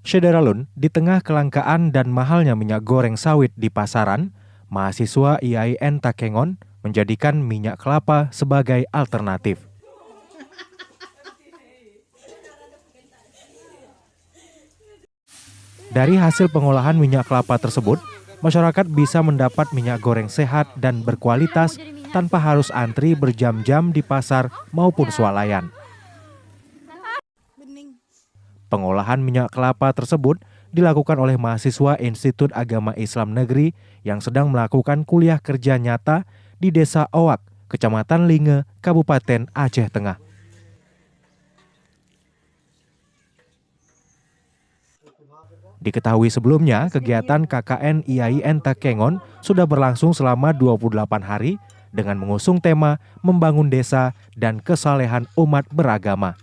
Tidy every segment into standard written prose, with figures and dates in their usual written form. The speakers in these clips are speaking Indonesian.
Syederalun, di tengah kelangkaan dan mahalnya minyak goreng sawit di pasaran, mahasiswa IAIN Takengon menjadikan minyak kelapa sebagai alternatif. Dari hasil pengolahan minyak kelapa tersebut, masyarakat bisa mendapat minyak goreng sehat dan berkualitas tanpa harus antri berjam-jam di pasar maupun swalayan. Pengolahan minyak kelapa tersebut dilakukan oleh mahasiswa Institut Agama Islam Negeri yang sedang melakukan kuliah kerja nyata di Desa Owak, Kecamatan Linge, Kabupaten Aceh Tengah. Diketahui sebelumnya, kegiatan KKN IAIN Takengon sudah berlangsung selama 28 hari dengan mengusung tema membangun desa dan kesalehan umat beragama.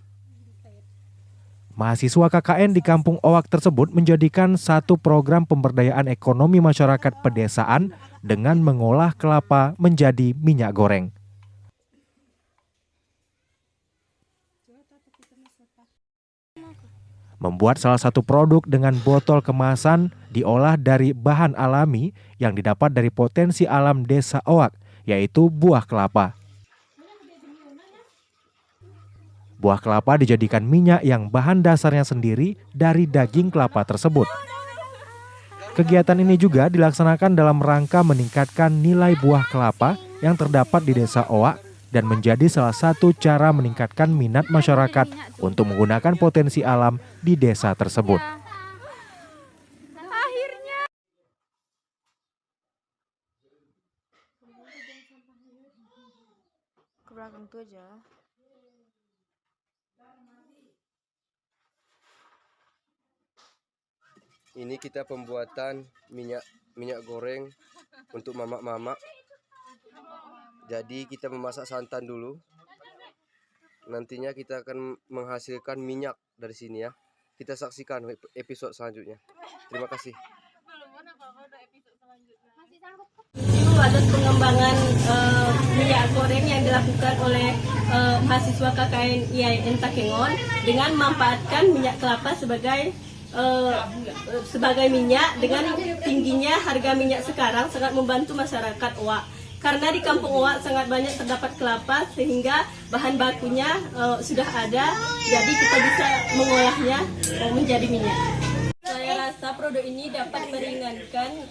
Mahasiswa KKN di Kampung Owak tersebut menjadikan satu program pemberdayaan ekonomi masyarakat pedesaan dengan mengolah kelapa menjadi minyak goreng. Membuat salah satu produk dengan botol kemasan diolah dari bahan alami yang didapat dari potensi alam Desa Owak, yaitu buah kelapa. Buah kelapa dijadikan minyak yang bahan dasarnya sendiri dari daging kelapa tersebut. Kegiatan ini juga dilaksanakan dalam rangka meningkatkan nilai buah kelapa yang terdapat di Desa Owak dan menjadi salah satu cara meningkatkan minat masyarakat untuk menggunakan potensi alam di desa tersebut. Ini kita pembuatan minyak goreng untuk mamak-mamak. Jadi kita memasak santan dulu. Nantinya kita akan menghasilkan minyak dari sini ya. Kita saksikan episode selanjutnya. Terima kasih. Itu ada pengembangan minyak goreng yang dilakukan oleh mahasiswa KKN IAIN Takengon dengan memanfaatkan minyak kelapa sebagai minyak. Dengan tingginya harga minyak sekarang sangat membantu masyarakat Owak. Karena di Kampung Owak sangat banyak terdapat kelapa sehingga bahan bakunya sudah ada, jadi kita bisa mengolahnya menjadi minyak. Saya rasa produk ini dapat meringankan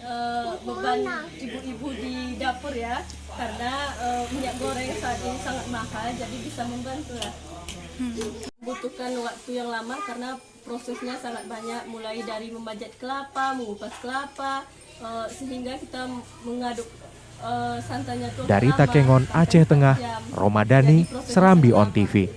beban ibu-ibu di dapur ya, karena minyak goreng saat ini sangat mahal, jadi bisa membantu lah. Membutuhkan waktu yang lama karena prosesnya sangat banyak, mulai dari membajak kelapa, mengupas kelapa, sehingga kita mengaduk santannya. Dari Takengon, Aceh Tengah, Romadani, Serambi On TV.